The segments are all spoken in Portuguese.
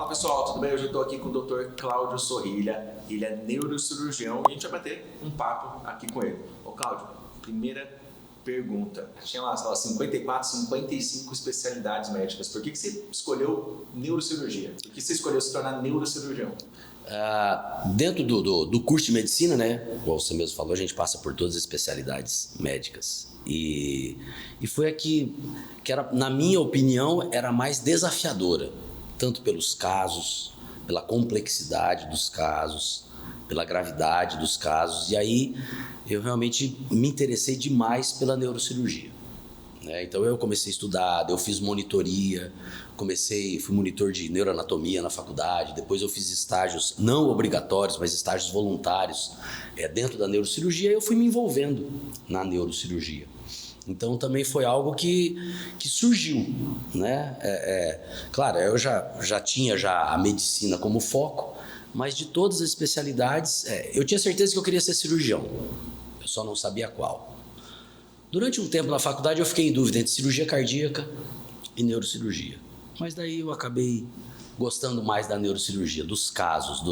pessoal, tudo bem? Hoje eu estou aqui com o Dr. Cláudio Sorrilha, ele é neurocirurgião e a gente vai bater um papo aqui com ele. Ô Cláudio, primeira pergunta. Tinha lá, sei lá, 54, 55 especialidades médicas. Por que você escolheu neurocirurgia? Por que você escolheu se tornar neurocirurgião? Dentro do curso de medicina, né, como você mesmo falou, a gente passa por todas as especialidades médicas. E foi aqui que era, na minha opinião, era mais desafiadora, tanto pelos casos, pela complexidade dos casos, pela gravidade dos casos. E aí eu realmente me interessei demais pela neurocirurgia. Então eu comecei a estudar, eu fiz monitoria, fui monitor de neuroanatomia na faculdade, depois eu fiz estágios não obrigatórios, mas estágios voluntários dentro da neurocirurgia, e eu fui me envolvendo na neurocirurgia. Então também foi algo que surgiu, né? Claro, eu já tinha a medicina como foco, mas de todas as especialidades, eu tinha certeza que eu queria ser cirurgião, eu só não sabia qual. Durante um tempo na faculdade eu fiquei em dúvida entre cirurgia cardíaca e neurocirurgia. Mas daí eu acabei gostando mais da neurocirurgia, dos casos,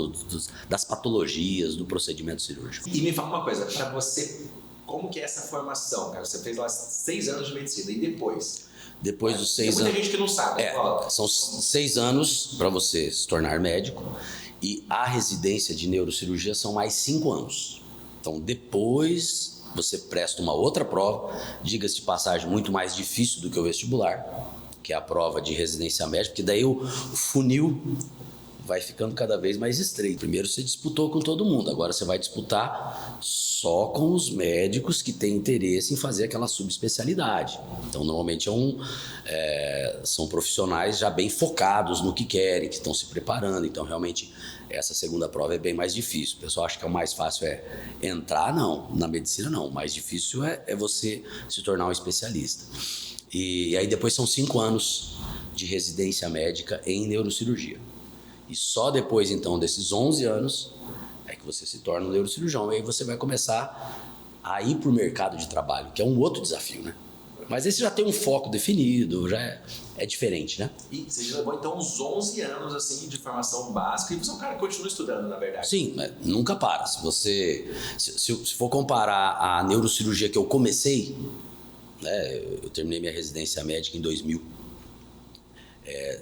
das patologias, do procedimento cirúrgico. E me fala uma coisa, para você, como que é essa formação, cara? Você fez lá 6 anos de medicina e depois? Depois dos 6 anos... Tem muita gente que não sabe. São 6 anos para você se tornar médico e a residência de neurocirurgia são mais 5 anos. Então depois... você presta uma outra prova, diga-se de passagem, muito mais difícil do que o vestibular, que é a prova de residência médica, porque daí o funil vai ficando cada vez mais estreito. Primeiro você disputou com todo mundo, agora você vai disputar só com os médicos que têm interesse em fazer aquela subespecialidade. Então, normalmente são profissionais já bem focados no que querem, que estão se preparando. Então, realmente, essa segunda prova é bem mais difícil. O pessoal acha que o mais fácil é entrar, não. Na medicina, não. O mais difícil é você se tornar um especialista. E aí, depois são 5 anos de residência médica em neurocirurgia. E só depois, então, desses 11 anos, é que você se torna um neurocirurgião. E aí você vai começar a ir para o mercado de trabalho, que é um outro desafio, né? Mas esse já tem um foco definido, já é diferente, né? E você já levou, então, uns 11 anos, assim, de formação básica, e você é um cara que continua estudando, na verdade. Sim, nunca para. Se for comparar a neurocirurgia que eu comecei, né, eu terminei minha residência médica em 2000.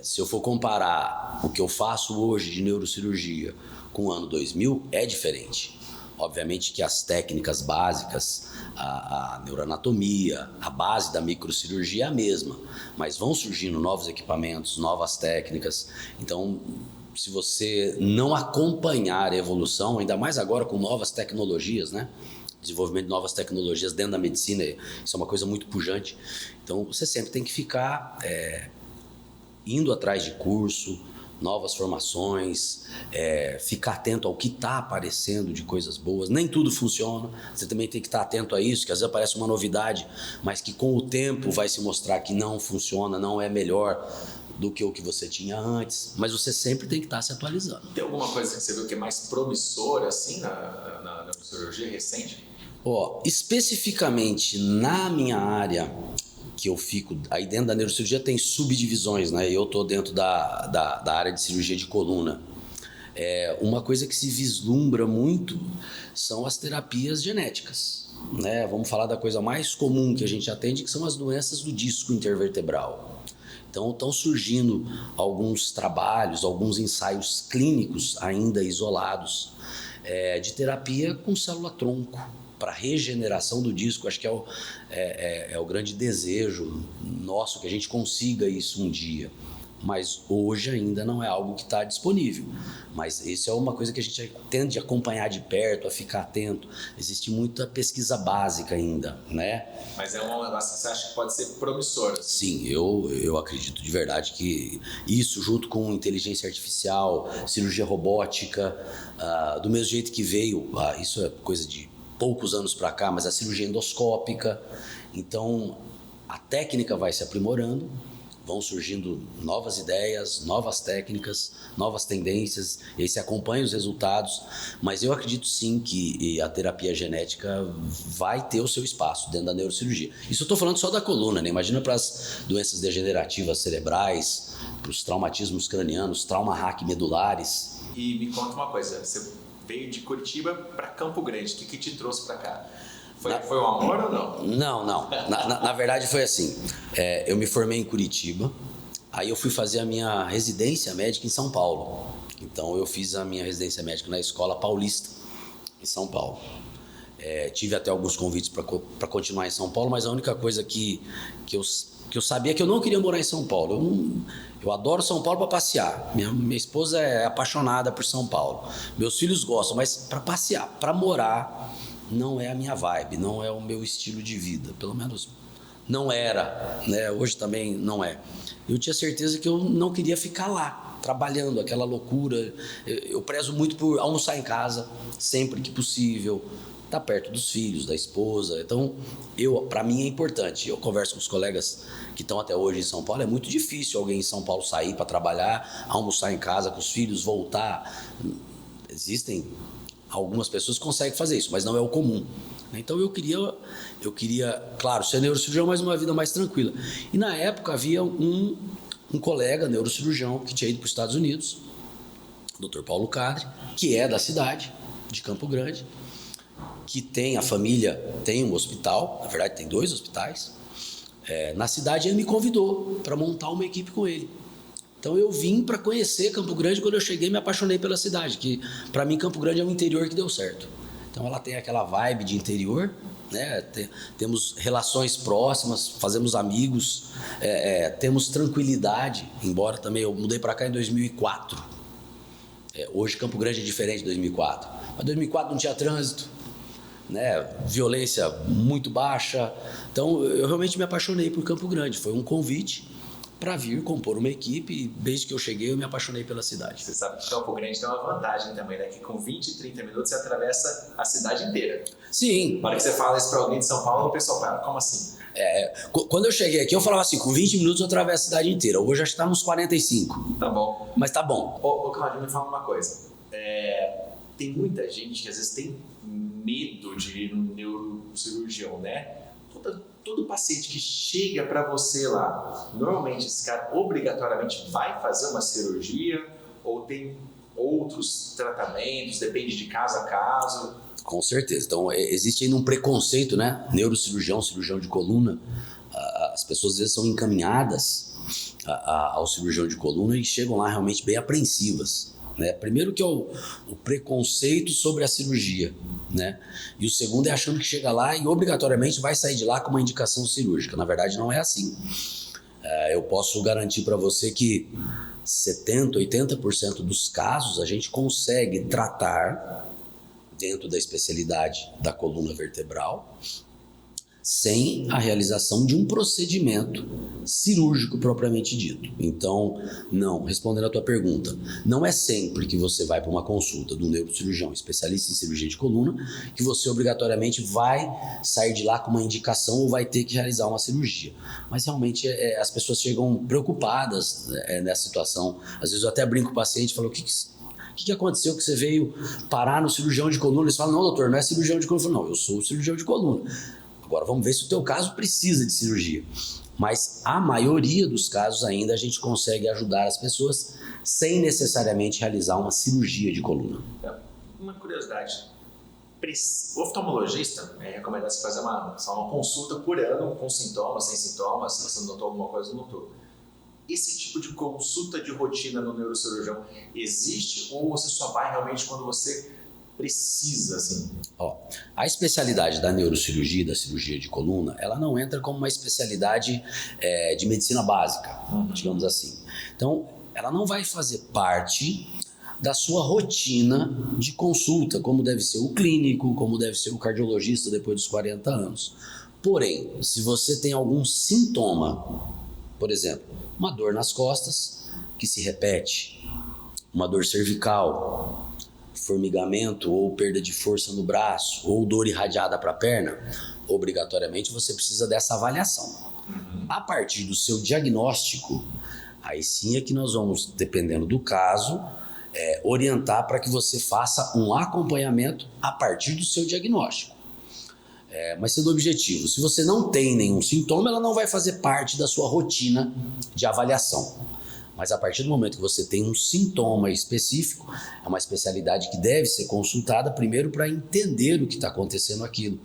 Se eu for comparar o que eu faço hoje de neurocirurgia com o ano 2000, é diferente. Obviamente que as técnicas básicas, a neuroanatomia, a base da microcirurgia é a mesma, mas vão surgindo novos equipamentos, novas técnicas. Então, se você não acompanhar a evolução, ainda mais agora com novas tecnologias, né? Desenvolvimento de novas tecnologias dentro da medicina, isso é uma coisa muito pujante. Então, você sempre tem que ficar... indo atrás de curso, novas formações, ficar atento ao que está aparecendo de coisas boas. Nem tudo funciona, você também tem que estar atento a isso, que às vezes aparece uma novidade, mas que com o tempo vai se mostrar que não funciona, não é melhor do que o que você tinha antes, mas você sempre tem que estar se atualizando. Tem alguma coisa que você viu que é mais promissora, assim, na cirurgia recente? Especificamente na minha área, que eu fico, aí dentro da neurocirurgia tem subdivisões, né? Eu estou dentro da área de cirurgia de coluna. Uma coisa que se vislumbra muito são as terapias genéticas, né? Vamos falar da coisa mais comum que a gente atende, que são as doenças do disco intervertebral. Então estão surgindo alguns trabalhos, alguns ensaios clínicos ainda isolados de terapia com célula-tronco, para regeneração do disco. Acho que é o grande desejo nosso que a gente consiga isso um dia, mas hoje ainda não é algo que está disponível. Mas isso é uma coisa que a gente tende a acompanhar de perto, a ficar atento. Existe muita pesquisa básica ainda, né? Mas é um negócio que você acha que pode ser promissor? Assim. Sim, eu acredito de verdade que isso, junto com inteligência artificial, cirurgia robótica, do mesmo jeito que veio, isso é coisa de poucos anos para cá, mas a cirurgia endoscópica. Então, a técnica vai se aprimorando vão surgindo novas ideias, novas técnicas, novas tendências, e aí você acompanha os resultados, mas eu acredito sim que a terapia genética vai ter o seu espaço dentro da neurocirurgia. Isso eu estou falando só da coluna, né? Imagina para as doenças degenerativas cerebrais, para os traumatismos cranianos, trauma-hack medulares. E me conta uma coisa, você veio de Curitiba para Campo Grande, o que te trouxe para cá? Foi um amor ou não? Não. Na verdade foi assim, eu me formei em Curitiba, aí eu fui fazer a minha residência médica em São Paulo. Então eu fiz a minha residência médica na Escola Paulista, em São Paulo. Tive até alguns convites para continuar em São Paulo, mas a única coisa que eu sabia é que eu não queria morar em São Paulo. Eu adoro São Paulo para passear. Minha esposa é apaixonada por São Paulo. Meus filhos gostam, mas para passear, para morar, não é a minha vibe, não é o meu estilo de vida. Pelo menos não era, né? Hoje também não é. Eu tinha certeza que eu não queria ficar lá, trabalhando, aquela loucura. Eu prezo muito por almoçar em casa, sempre que possível. Estar perto dos filhos, da esposa. Então, para mim é importante. Eu converso com os colegas que estão até hoje em São Paulo. É muito difícil alguém em São Paulo sair para trabalhar, almoçar em casa com os filhos, voltar. Existem algumas pessoas que conseguem fazer isso, mas não é o comum. Então eu queria, claro, ser neurocirurgião, mas uma vida mais tranquila. E na época havia um colega neurocirurgião que tinha ido para os Estados Unidos, o Dr. Paulo Cadre, que é da cidade de Campo Grande, que tem, a família tem um hospital, na verdade tem 2 hospitais, na cidade. Ele me convidou para montar uma equipe com ele. Então eu vim para conhecer Campo Grande. Quando eu cheguei, me apaixonei pela cidade, que para mim Campo Grande é um interior que deu certo. Então ela tem aquela vibe de interior, né? Temos relações próximas, fazemos amigos, temos tranquilidade, embora também eu mudei para cá em 2004. Hoje Campo Grande é diferente de 2004, mas 2004 não tinha trânsito, né? Violência muito baixa. Então eu realmente me apaixonei por Campo Grande. Foi um convite para vir compor uma equipe, e desde que eu cheguei eu me apaixonei pela cidade. Você sabe que Campo Grande tem uma vantagem também, né? Que com 20, 30 minutos você atravessa a cidade inteira. Sim. Na hora que você fala isso para alguém de São Paulo, o pessoal fala, como assim? Quando eu cheguei aqui, eu falava assim, com 20 minutos eu atravesso a cidade inteira. Hoje acho que está uns 45. Tá bom. Mas tá bom. Ô Claudio, me fala uma coisa. Tem muita gente que às vezes tem medo de ir no neurocirurgião, né? Todo paciente que chega para você lá, normalmente esse cara obrigatoriamente vai fazer uma cirurgia ou tem outros tratamentos, depende de caso a caso? Com certeza. Então, existe ainda um preconceito, né? Neurocirurgião, cirurgião de coluna. As pessoas às vezes são encaminhadas ao cirurgião de coluna e chegam lá realmente bem apreensivas, né? Primeiro que é o preconceito sobre a cirurgia, né? E o segundo é achando que chega lá e obrigatoriamente vai sair de lá com uma indicação cirúrgica. Na verdade não é assim. Eu posso garantir para você que 70%, 80% dos casos a gente consegue tratar dentro da especialidade da coluna vertebral sem a realização de um procedimento cirúrgico propriamente dito. Então, não, respondendo a tua pergunta, não é sempre que você vai para uma consulta do neurocirurgião especialista em cirurgia de coluna que você obrigatoriamente vai sair de lá com uma indicação ou vai ter que realizar uma cirurgia. Mas realmente as pessoas chegam preocupadas nessa situação. Às vezes eu até brinco com o paciente e falo, o que aconteceu que você veio parar no cirurgião de coluna? Eles falam, não doutor, não é cirurgião de coluna. Eu falo, não, eu sou cirurgião de coluna. Agora vamos ver se o teu caso precisa de cirurgia. Mas a maioria dos casos ainda a gente consegue ajudar as pessoas sem necessariamente realizar uma cirurgia de coluna. Uma curiosidade, o oftalmologista recomenda você fazer uma consulta por ano com sintomas, sem sintomas, se você notou alguma coisa ou não notou. Esse tipo de consulta de rotina no neurocirurgião existe ou você só vai realmente quando você precisa, assim? A especialidade da neurocirurgia, da cirurgia de coluna, ela não entra como uma especialidade de medicina básica, digamos assim. Então, ela não vai fazer parte da sua rotina de consulta, como deve ser o clínico, como deve ser o cardiologista depois dos 40 anos. Porém, se você tem algum sintoma, por exemplo, uma dor nas costas que se repete, uma dor cervical, formigamento ou perda de força no braço ou dor irradiada para a perna, obrigatoriamente você precisa dessa avaliação. A partir do seu diagnóstico, aí sim é que nós vamos, dependendo do caso, orientar para que você faça um acompanhamento a partir do seu diagnóstico. Mas sendo objetivo, se você não tem nenhum sintoma, ela não vai fazer parte da sua rotina de avaliação. Mas a partir do momento que você tem um sintoma específico, é uma especialidade que deve ser consultada primeiro para entender o que está acontecendo aquilo.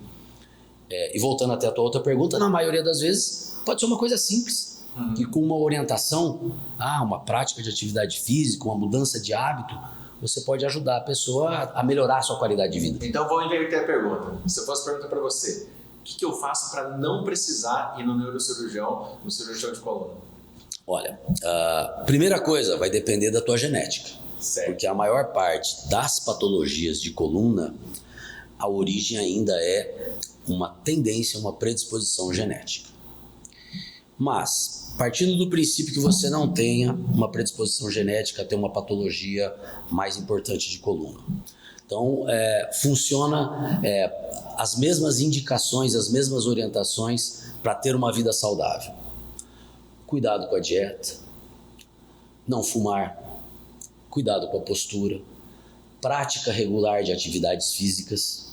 E voltando até a tua outra pergunta, na maioria das vezes pode ser uma coisa simples, que com uma orientação, uma prática de atividade física, uma mudança de hábito, você pode ajudar a pessoa a melhorar a sua qualidade de vida. Então vou inverter a pergunta. Se eu fosse perguntar para você, o que eu faço para não precisar ir no neurocirurgião, no cirurgião de coluna? Olha, a primeira coisa vai depender da tua genética. Certo. Porque a maior parte das patologias de coluna, a origem ainda é uma tendência, uma predisposição genética. Mas, partindo do princípio que você não tenha uma predisposição genética a ter uma patologia mais importante de coluna. Então, funciona as mesmas indicações, as mesmas orientações para ter uma vida saudável. Cuidado com a dieta, não fumar, cuidado com a postura, prática regular de atividades físicas.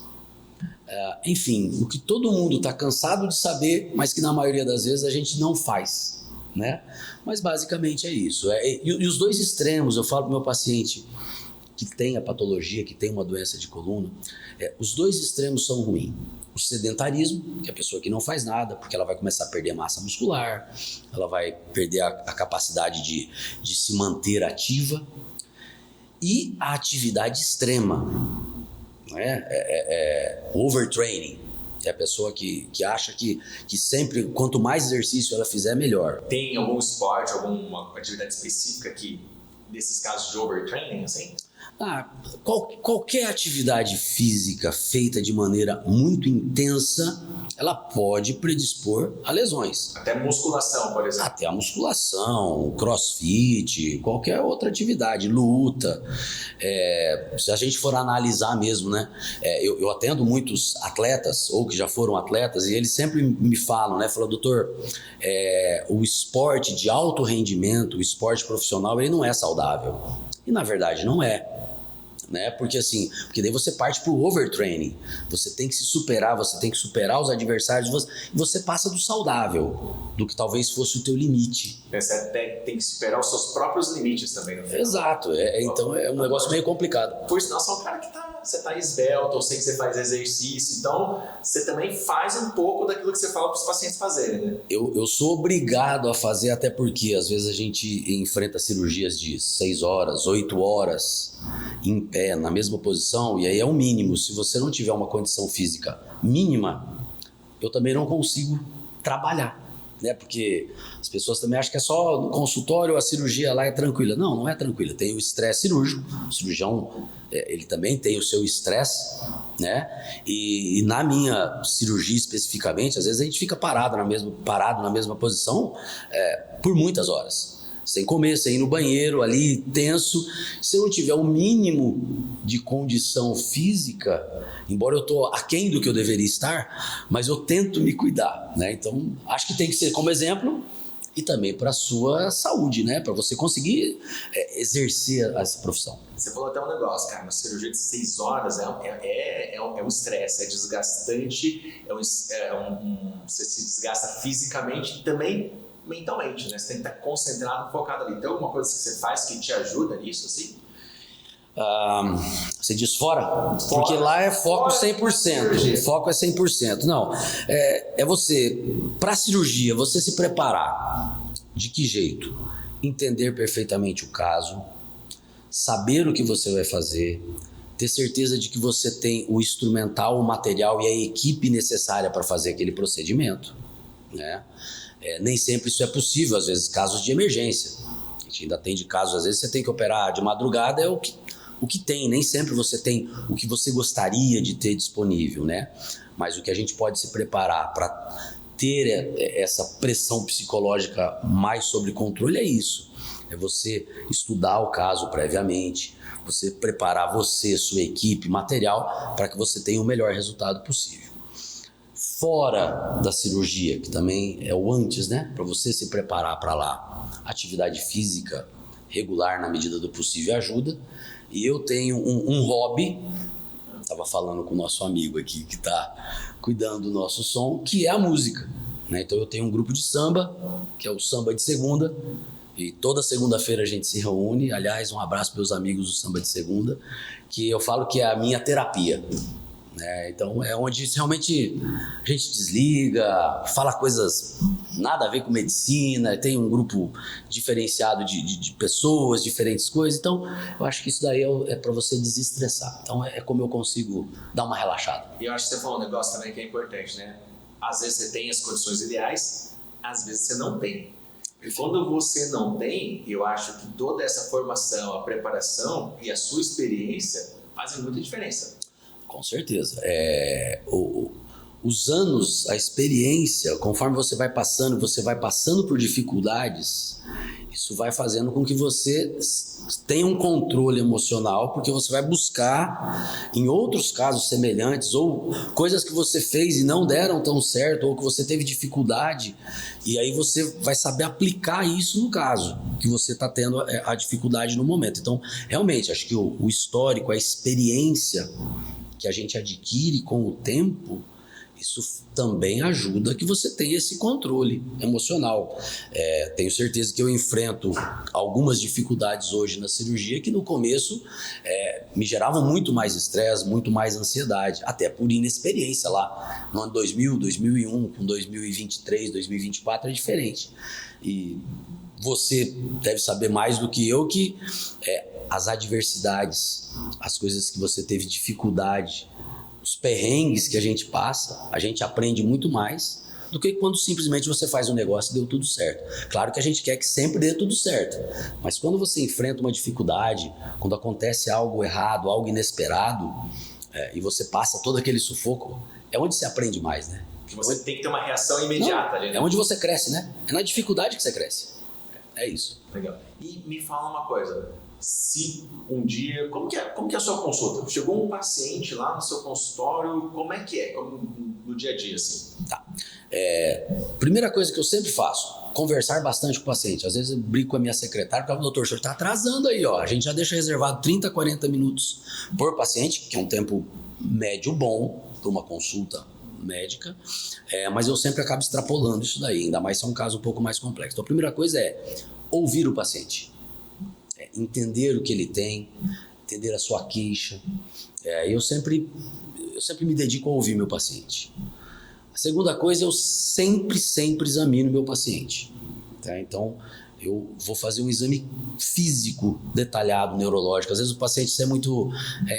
Enfim, o que todo mundo está cansado de saber, mas que na maioria das vezes a gente não faz, né? Mas basicamente é isso. E os dois extremos, eu falo para o meu paciente que tem a patologia, que tem uma doença de coluna, os dois extremos são ruins. O sedentarismo, que é a pessoa que não faz nada, porque ela vai começar a perder massa muscular, ela vai perder a capacidade de se manter ativa, e a atividade extrema, overtraining, é a pessoa que acha que sempre, quanto mais exercício ela fizer, melhor. Tem algum esporte, alguma atividade específica que, nesses casos de overtraining, assim? Qualquer atividade física feita de maneira muito intensa, ela pode predispor a lesões. Até musculação, por exemplo. Até a musculação, crossfit, qualquer outra atividade, luta. Se a gente for analisar mesmo, né? Eu atendo muitos atletas, ou que já foram atletas, e eles sempre me falam, né? Falam, doutor, o esporte de alto rendimento, o esporte profissional, ele não é saudável. E na verdade não é. Porque daí você parte pro overtraining, você tem que se superar, você tem que superar os adversários, você passa do saudável, do que talvez fosse o teu limite. Você tem que superar os seus próprios limites também. Exato, então é um negócio meio complicado. Por sinal, você é um cara que você tá esbelto, eu sei que você faz exercício, então você também faz um pouco daquilo que você fala para os pacientes fazerem, né? Eu sou obrigado a fazer, até porque às vezes a gente enfrenta cirurgias de 6 horas, 8 horas em pé, na mesma posição, e aí é o mínimo. Se você não tiver uma condição física mínima, eu também não consigo trabalhar, porque as pessoas também acham que é só no consultório, a cirurgia lá é tranquila. Não é tranquila, tem o estresse cirúrgico, o cirurgião ele também tem o seu estresse, e na minha cirurgia especificamente, às vezes a gente fica parado na mesma posição por muitas horas, sem comer, sem ir no banheiro, ali tenso. Se eu não tiver o mínimo de condição física, embora eu estou aquém do que eu deveria estar, mas eu tento me cuidar, Então, acho que tem que ser como exemplo e também para a sua saúde, Para você conseguir exercer essa profissão. Você falou até um negócio, cara, uma cirurgia de 6 horas é um estresse, é desgastante, você se desgasta fisicamente e também mentalmente, Você tem que estar concentrado, focado ali. Tem alguma coisa que você faz que te ajuda nisso, assim? Você diz fora? Porque lá é foco 100%. O foco é 100%. Não, você, para a cirurgia, você se preparar. De que jeito? Entender perfeitamente o caso, saber o que você vai fazer, ter certeza de que você tem o instrumental, o material e a equipe necessária para fazer aquele procedimento, nem sempre isso é possível, às vezes casos de emergência. A gente ainda tem de casos, às vezes você tem que operar de madrugada, é o que tem, nem sempre você tem o que você gostaria de ter disponível, Mas o que a gente pode se preparar para ter essa pressão psicológica mais sob controle é isso. É você estudar o caso previamente, você preparar você, sua equipe, material, para que você tenha o melhor resultado possível. fora da cirurgia, que também é o antes, né? Para você se preparar para lá. Atividade física regular na medida do possível ajuda. E eu tenho um hobby, estava falando com o nosso amigo aqui que está cuidando do nosso som, que é a música, né? Então eu tenho um grupo de samba, que é o Samba de Segunda, e toda segunda-feira a gente se reúne. Aliás, um abraço para meus amigos do Samba de Segunda, que eu falo que é a minha terapia. Então é onde realmente a gente desliga, fala coisas nada a ver com medicina, tem um grupo diferenciado de pessoas, diferentes coisas. Então eu acho que isso daí é para você desestressar. Então é como eu consigo dar uma relaxada. E eu acho que você falou um negócio também que é importante, né? Às vezes você tem as condições ideais, às vezes você não tem. E quando você não tem, eu acho que toda essa formação, a preparação e a sua experiência fazem muita diferença. Com certeza. Os anos, a experiência, conforme você vai passando por dificuldades, isso vai fazendo com que você tenha um controle emocional, porque você vai buscar, em outros casos semelhantes, ou coisas que você fez e não deram tão certo, ou que você teve dificuldade, e aí você vai saber aplicar isso no caso que você está tendo a dificuldade no momento. Então, realmente, acho que o histórico, a experiência que a gente adquire com o tempo, isso também ajuda que você tenha esse controle emocional. Tenho certeza que eu enfrento algumas dificuldades hoje na cirurgia que no começo me geravam muito mais estresse, muito mais ansiedade, até por inexperiência lá. No ano 2000, 2001, com 2023, 2024 é diferente. E você deve saber mais do que eu que as adversidades, as coisas que você teve dificuldade, os perrengues que a gente passa, a gente aprende muito mais do que quando simplesmente você faz um negócio e deu tudo certo. Claro que a gente quer que sempre dê tudo certo, mas quando você enfrenta uma dificuldade, quando acontece algo errado, algo inesperado, e você passa todo aquele sufoco, é onde você aprende mais, né? Que você tem que ter uma reação imediata ali, né? É onde você cresce, né? É na dificuldade que você cresce. É isso. Legal. E me fala uma coisa, se um dia, como que é a sua consulta? Chegou um paciente lá no seu consultório, como é que é? No dia a dia, assim? Tá. Primeira coisa que eu sempre faço, conversar bastante com o paciente. Às vezes eu brigo com a minha secretária e falo, doutor, o senhor está atrasando aí, ó. A gente já deixa reservado 30, 40 minutos por paciente, que é um tempo médio bom para uma consulta médica, mas eu sempre acabo extrapolando isso daí, ainda mais se é um caso um pouco mais complexo. Então a primeira coisa é ouvir o paciente, entender o que ele tem, entender a sua queixa. Eu sempre me dedico a ouvir meu paciente. A segunda coisa, eu sempre examino meu paciente. Tá? Então, eu vou fazer um exame físico detalhado, neurológico. Às vezes o paciente, isso é muito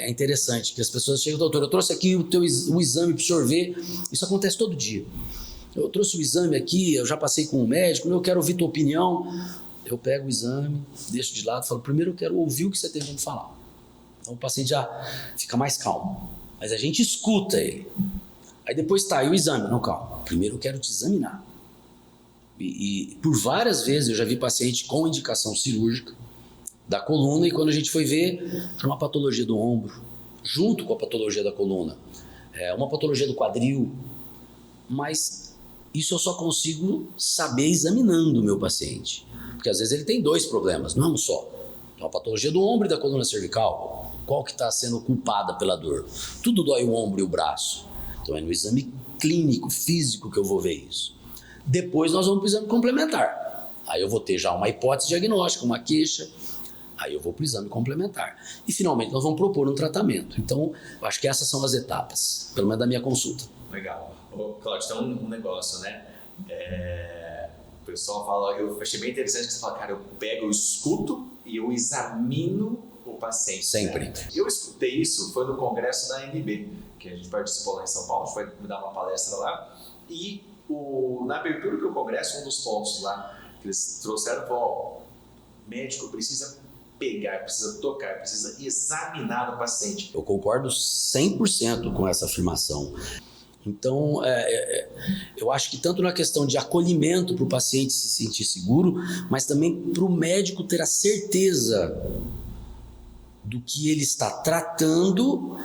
interessante, que as pessoas chegam, doutor, eu trouxe aqui o exame para o senhor ver. Isso acontece todo dia. Eu trouxe o exame aqui, eu já passei com o médico, eu quero ouvir tua opinião. Eu pego o exame, deixo de lado, falo, primeiro eu quero ouvir o que você tem para me falar. Então o paciente já fica mais calmo. Mas a gente escuta ele. Aí depois tá, e o exame? Não, calma. Primeiro eu quero te examinar. E por várias vezes eu já vi paciente com indicação cirúrgica da coluna, e quando a gente foi ver, era uma patologia do ombro, junto com a patologia da coluna, uma patologia do quadril, mas isso eu só consigo saber examinando o meu paciente, porque às vezes ele tem dois problemas, não é um só. Então, a patologia do ombro e da coluna cervical, qual que está sendo culpada pela dor? Tudo dói o ombro e o braço. Então é no exame clínico, físico, que eu vou ver isso. Depois nós vamos para o exame complementar. Aí eu vou ter já uma hipótese diagnóstica, uma queixa. Aí eu vou para o exame complementar. E finalmente nós vamos propor um tratamento. Então, eu acho que essas são as etapas, pelo menos da minha consulta. Legal. Ô, Cláudio, tem um negócio, né? O pessoal fala, eu achei bem interessante que você fala, cara, eu escuto e eu examino o paciente. Sempre. Né? Eu escutei isso, foi no congresso da ANB, que a gente participou lá em São Paulo, a gente foi dar uma palestra lá, e na abertura do congresso, um dos pontos lá que eles trouxeram foi, o médico precisa pegar, precisa tocar, precisa examinar o paciente. Eu concordo 100% com essa afirmação. Então, eu acho que tanto na questão de acolhimento para o paciente se sentir seguro, mas também para o médico ter a certeza do que ele está tratando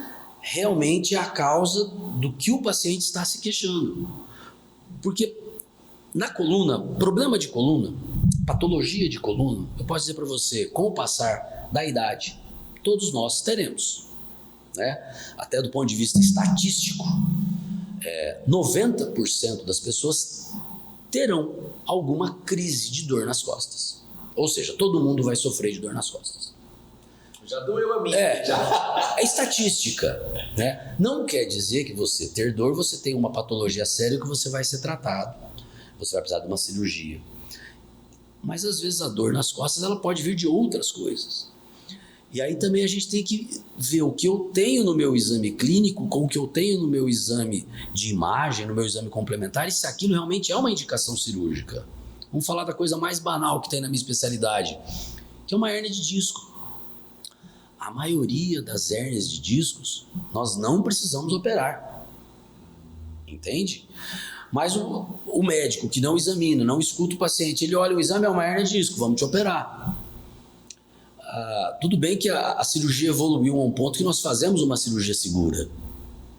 realmente é a causa do que o paciente está se queixando. Porque na coluna, problema de coluna, patologia de coluna, eu posso dizer para você, com o passar da idade, todos nós teremos, né? Até do ponto de vista estatístico, 90% das pessoas terão alguma crise de dor nas costas. Ou seja, todo mundo vai sofrer de dor nas costas. Já doeu a minha. Já. É estatística, né? Não quer dizer que você ter dor, você tem uma patologia séria que você vai ser tratado. Você vai precisar de uma cirurgia. Mas às vezes a dor nas costas ela pode vir de outras coisas. E aí também a gente tem que ver o que eu tenho no meu exame clínico com o que eu tenho no meu exame de imagem, no meu exame complementar, e se aquilo realmente é uma indicação cirúrgica. Vamos falar da coisa mais banal que tem na minha especialidade, que é uma hérnia de disco. A maioria das hérnias de discos nós não precisamos operar. Entende? Mas o médico que não examina, não escuta o paciente, ele olha o exame, é uma hérnia de disco, vamos te operar. Tudo bem que a cirurgia evoluiu a um ponto que nós fazemos uma cirurgia segura,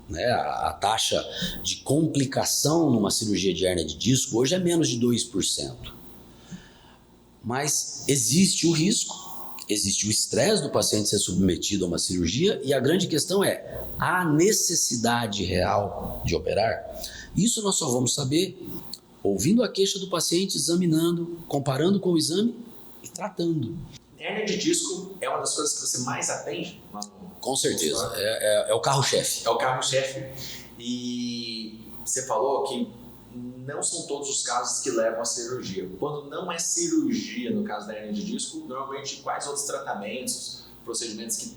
né? A taxa de complicação numa cirurgia de hérnia de disco hoje é menos de 2%. Mas existe o risco, existe o estresse do paciente ser submetido a uma cirurgia, e a grande questão é a necessidade real de operar. Isso nós só vamos saber ouvindo a queixa do paciente, examinando, comparando com o exame e tratando. Hérnia de disco é uma das coisas que você mais atende? Com certeza, é o carro-chefe. É o carro-chefe. E você falou que não são todos os casos que levam à cirurgia. Quando não é cirurgia, no caso da hérnia de disco, normalmente quais outros tratamentos, procedimentos que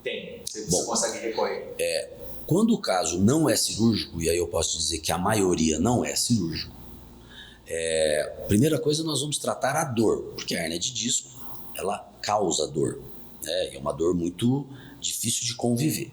tem? Você consegue recorrer? Quando o caso não é cirúrgico, e aí eu posso dizer que a maioria não é cirúrgico, primeira coisa nós vamos tratar a dor, porque a hérnia de disco, ela causa dor, né? É uma dor muito difícil de conviver.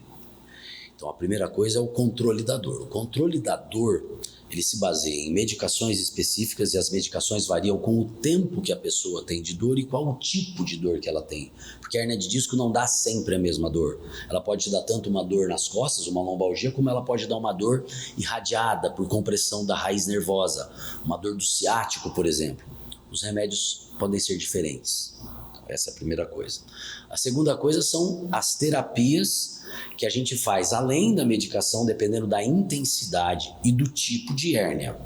Então a primeira coisa é o controle da dor. O controle da dor, ele se baseia em medicações específicas, e as medicações variam com o tempo que a pessoa tem de dor e qual o tipo de dor que ela tem. Porque a hérnia de disco não dá sempre a mesma dor. Ela pode te dar tanto uma dor nas costas, uma lombalgia, como ela pode dar uma dor irradiada por compressão da raiz nervosa, uma dor do ciático, por exemplo. Os remédios podem ser diferentes. Essa é a primeira coisa. A segunda coisa são as terapias que a gente faz além da medicação, dependendo da intensidade e do tipo de hérnia.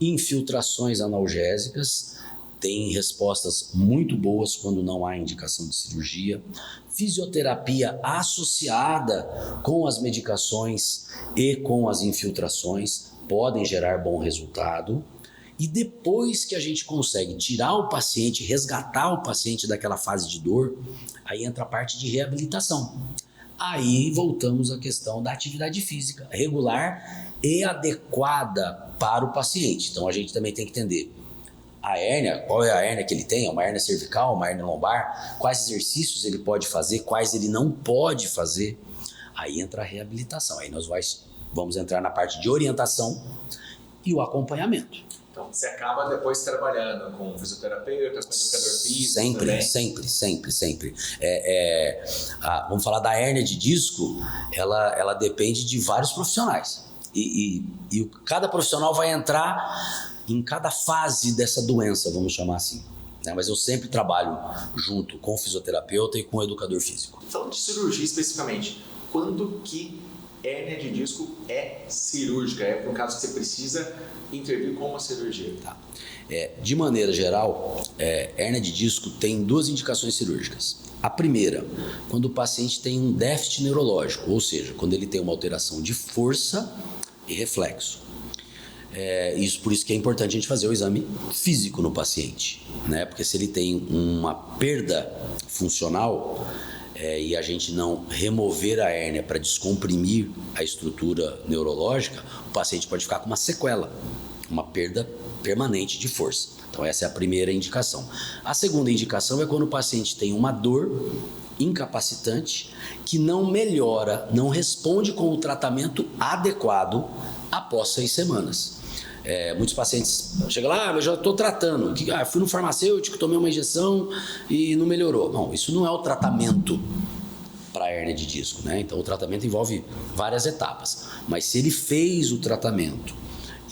Infiltrações analgésicas têm respostas muito boas quando não há indicação de cirurgia. Fisioterapia associada com as medicações e com as infiltrações podem gerar bom resultado. E depois que a gente consegue tirar o paciente, resgatar o paciente daquela fase de dor, aí entra a parte de reabilitação. Aí voltamos à questão da atividade física regular e adequada para o paciente. Então a gente também tem que entender a hérnia, qual é a hérnia que ele tem, é uma hérnia cervical, uma hérnia lombar, quais exercícios ele pode fazer, quais ele não pode fazer. Aí entra a reabilitação, aí nós vamos entrar na parte de orientação e o acompanhamento. Então, você acaba depois trabalhando com fisioterapeuta, com educador físico Sempre. Vamos falar da hérnia de disco, ela depende de vários profissionais. E cada profissional vai entrar em cada fase dessa doença, vamos chamar assim. Né? Mas eu sempre trabalho junto com o fisioterapeuta e com o educador físico. Falando de cirurgia especificamente, quando que hérnia de disco é cirúrgica? É por caso que você precisa intervir com uma cirurgia? Tá. De maneira geral, hérnia de disco tem duas indicações cirúrgicas. A primeira, quando o paciente tem um déficit neurológico, ou seja, quando ele tem uma alteração de força e reflexo. Por isso que é importante a gente fazer o exame físico no paciente, né? Porque se ele tem uma perda funcional, e a gente não remover a hérnia para descomprimir a estrutura neurológica, o paciente pode ficar com uma sequela, uma perda permanente de força. Então essa é a primeira indicação. A segunda indicação é quando o paciente tem uma dor incapacitante que não melhora, não responde com o tratamento adequado após 6 semanas. Muitos pacientes chegam lá, eu já estou tratando, fui no farmacêutico, tomei uma injeção e não melhorou. Não, isso não é o tratamento. para hérnia de disco, né? Então o tratamento envolve várias etapas. Mas se ele fez o tratamento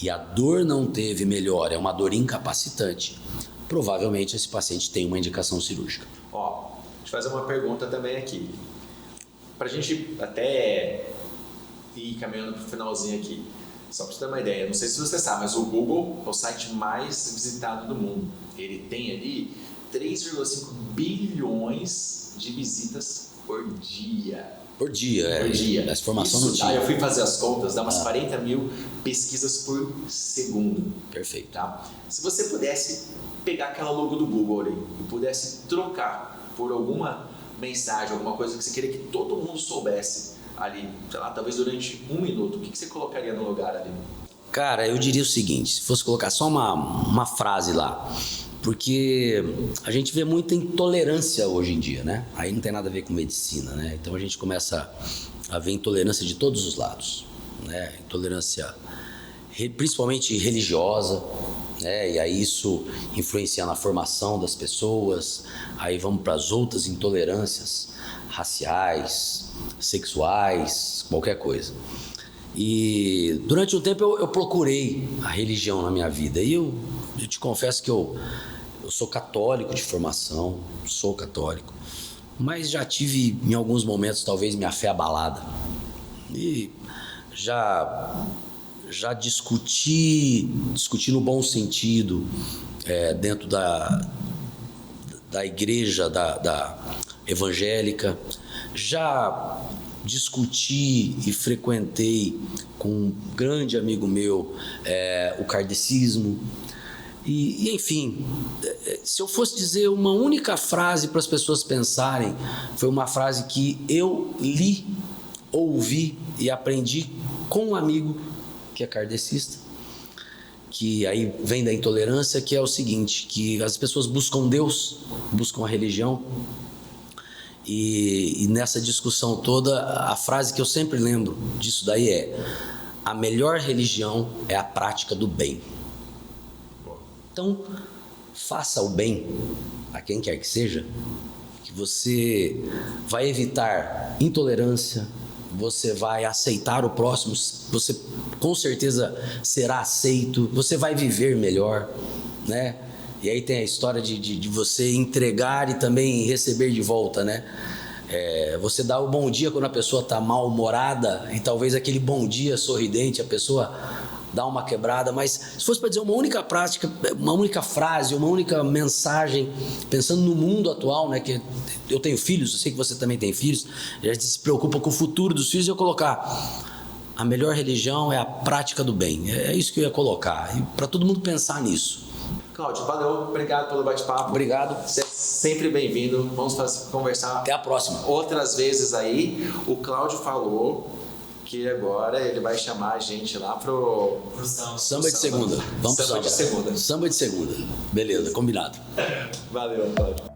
e a dor não teve melhora, é uma dor incapacitante, provavelmente esse paciente tem uma indicação cirúrgica. Ó, deixa eu fazer uma pergunta também aqui. Pra gente até ir caminhando pro finalzinho aqui. Só para você ter uma ideia, não sei se você sabe, mas o Google é o site mais visitado do mundo. Ele tem ali 3,5 bilhões de visitas por dia. Por dia, Por dia. Essa informação Isso não tinha. Eu fui fazer as contas, dá umas 40 mil pesquisas por segundo. Perfeito. Tá? Se você pudesse pegar aquela logo do Google ali e pudesse trocar por alguma mensagem, alguma coisa que você queria que todo mundo soubesse ali, sei lá, talvez durante 1 minuto, o que você colocaria no lugar ali? Cara, eu diria o seguinte, se fosse colocar só uma frase lá, porque a gente vê muita intolerância hoje em dia, né? Aí não tem nada a ver com medicina, né? Então a gente começa a ver intolerância de todos os lados, né? Intolerância principalmente religiosa, né? E aí isso influencia na formação das pessoas. Aí vamos para as outras intolerâncias raciais, sexuais, qualquer coisa. E durante um tempo eu procurei a religião na minha vida. E eu te confesso que eu sou católico de formação, sou católico, mas já tive em alguns momentos talvez minha fé abalada. E já discuti no bom sentido, dentro da igreja da evangélica, já discuti e frequentei com um grande amigo meu o kardecismo. E enfim, se eu fosse dizer uma única frase para as pessoas pensarem, foi uma frase que eu li, ouvi e aprendi com um amigo que é kardecista, que aí vem da intolerância, que é o seguinte, que as pessoas buscam Deus, buscam a religião, e nessa discussão toda, a frase que eu sempre lembro disso daí é: a melhor religião é a prática do bem. Então, faça o bem a quem quer que seja, que você vai evitar intolerância, você vai aceitar o próximo, você com certeza será aceito, você vai viver melhor, né? E aí tem a história de você entregar e também receber de volta, né? Você dá o bom dia quando a pessoa está mal-humorada e talvez aquele bom dia sorridente a pessoa dá uma quebrada, mas se fosse para dizer uma única prática, uma única frase, uma única mensagem, pensando no mundo atual, né, que eu tenho filhos, eu sei que você também tem filhos, a gente se preocupa com o futuro dos filhos, eu colocar: a melhor religião é a prática do bem. É isso que eu ia colocar, e para todo mundo pensar nisso. Cláudio, valeu, obrigado pelo bate-papo. Obrigado. Você é sempre bem-vindo, vamos conversar Até a próxima. Outras vezes aí. O Cláudio falou que agora ele vai chamar a gente lá pro samba de segunda. Vamos pro samba de segunda. Samba de segunda. Beleza, combinado. Valeu, Cláudio.